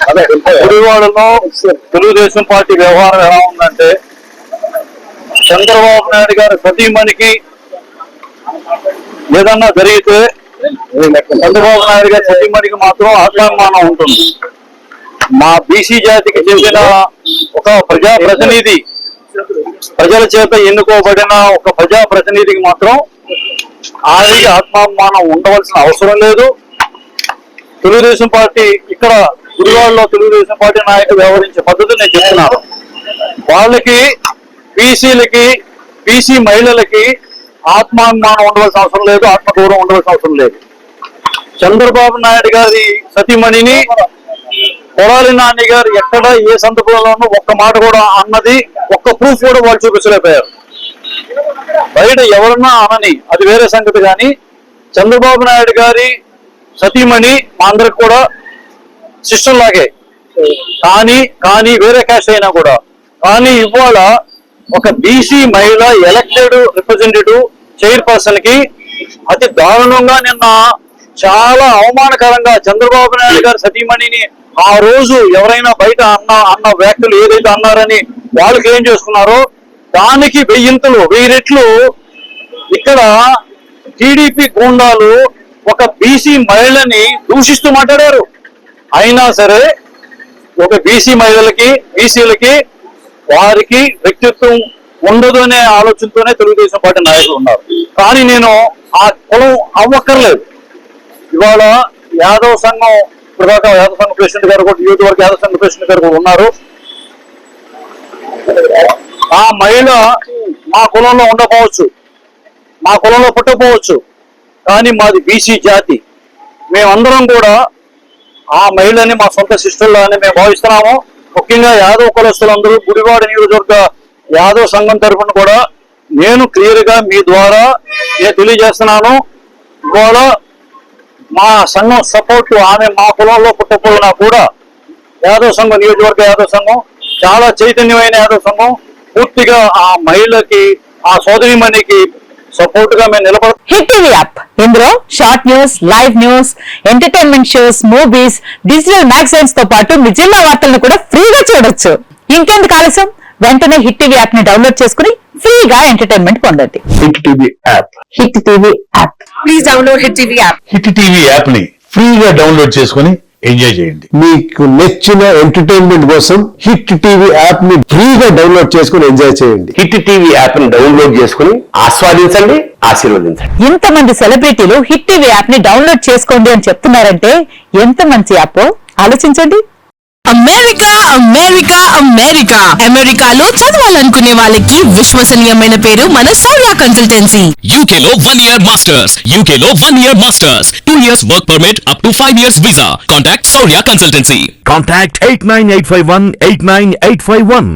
గుడివాడలో తెలుగుదేశం పార్టీ వ్యవహారం ఎలా ఉందంటే, చంద్రబాబు నాయుడు గారి సతీమణికి ఏదన్నా జరిగితే చంద్రబాబు నాయుడు గారి సతీమణికి మాత్రం ఆత్మాభిమానం ఉంటుంది. మా బీసీ జాతికి చెందిన ఒక ప్రజాప్రతినిధి, ప్రజల చేత ఎన్నుకోబడిన ఒక ప్రజాప్రతినిధికి మాత్రం ఆవిడికి ఆత్మాభిమానం ఉండవలసిన అవసరం లేదు. తెలుగుదేశం పార్టీ ఇక్కడ గుడివాడలో తెలుగుదేశం పార్టీ నాయకులు వ్యవహరించే పద్ధతి నేను చెప్తున్నాను. వాళ్ళకి బీసీలకి, బీసీ మహిళలకి ఆత్మాభిమానం ఉండవలసిన అవసరం లేదు, ఆత్మగౌరవం ఉండవలసిన అవసరం లేదు. చంద్రబాబు నాయుడు గారి సతీమణిని కొడాలి నాని గారు ఎక్కడ ఏ సందర్భంలోనూ ఒక్క మాట కూడా అన్నది, ఒక్క ప్రూఫ్ కూడా వాళ్ళు చూపించలేకపోయారు. బయట ఎవరన్నా అనని అది వేరే సంగతి, కానీ చంద్రబాబు నాయుడు గారి సతీమణి మా అందరికి కూడా సిస్టమ్ లాగే, కానీ వేరే క్యాస్ట్ అయినా కూడా. కానీ ఇవాళ ఒక బీసీ మహిళ ఎలక్టెడ్ రిప్రజెంటేటివ్ చైర్పర్సన్ కి అతి దారుణంగా నిన్న చాలా అవమానకరంగా చంద్రబాబు నాయుడు గారి సతీమణిని ఆ రోజు ఎవరైనా బయట అన్న వ్యాఖ్యలు ఏదైతే అన్నారని వాళ్ళకి ఏం చేసుకున్నారో దానికి 1000 రెట్లు ఇక్కడ టీడీపీ గూండాలు ఒక బీసీ మహిళని దూషిస్తూ మాట్లాడారు. అయినా సరే ఒక బీసీ మహిళలకి, బీసీలకి వారికి వ్యక్తిత్వం ఉండదు అనే ఆలోచనతోనే తెలుగుదేశం పార్టీ నాయకులు ఉన్నారు. కానీ నేను ఆ కులం అవ్వక్కర్లేదు. ఇవాళ యాదవ సంఘం, ఇప్పటిదాకా యాదవ సంఘ ప్రెసిడెంట్ గారు కూడా, యూత్ వరకు యాదవ సంఘ ప్రెసిడెంట్ గారు కూడా ఉన్నారు. ఆ మహిళ మా కులంలో ఉండకపోవచ్చు, మా కులంలో పుట్టకపోవచ్చు, కానీ మాది బీసీ జాతి. మేమందరం కూడా ఆ మహిళని మా సొంత సిస్టర్లని మేము భావిస్తున్నాము. ముఖ్యంగా యాదవ్ కులస్తులందరూ గుడివాడ నియోజకవర్గ యాదవ్ సంఘం తరఫున కూడా నేను క్లియర్ గా మీ ద్వారా నేను తెలియజేస్తున్నాను. ఇవాళ మా సంఘం సపోర్ట్, ఆమె మా కులంలో పుట్టకపోయినా కూడా యాదవ్ సంఘం, నియోజకవర్గ యాదవ్ సంఘం చాలా చైతన్యమైన యాదవ్ సంఘం పూర్తిగా ఆ మహిళకి, ఆ సోదరిమణికి సపోర్ట్ గా మేము నిలబడతాం. హిట్ టీవీ యాప్, ఇందులో short news, live news, entertainment shows, movies, digital magazines తో పాటు మీ జిల్లా వార్తలను కూడా ఫ్రీగా చూడొచ్చు. ఇంకెందుకు ఆలస్యం, వెంటనే హిట్ టీవీ యాప్ ని డౌన్లోడ్ చేసుకుని ఫ్రీగా ఎంటర్టైన్మెంట్ పొందండి. Hit TV app, hit TV app, please download hit TV app. Hit TV app ని ఫ్రీగా డౌన్లోడ్ చేసుకుని ఎంజాయ్ చేయండి. మీకు నచ్చిన ఎంటర్టైన్మెంట్ కోసం హిట్ టీవీ యాప్ ని ఫ్రీగా డౌన్లోడ్ చేసుకుని ఎంజాయ్ చేయండి. హిట్ టీవీ యాప్ ని డౌన్లోడ్ చేసుకుని ఆస్వాదించండి, ఆశీర్వదించండి. ఇంతమంది సెలబ్రిటీలు హిట్ టీవీ యాప్ ని డౌన్లోడ్ చేసుకోండి అని చెప్తున్నారంటే ఎంత మంచి యాప్ ఆలోచించండి. అమెరికా అమెరికా అమెరికా అమెరికాలో చదవాలనుకునే వాళ్ళకి విశ్వసనీయమైన పేరు మన సౌర్య కన్సల్టెన్సీ. UK లో 1 year masters, UK లో 1 year masters, 2 years work permit up to 5 years visa. Contact Saurya Consultancy. Contact 89851 89851.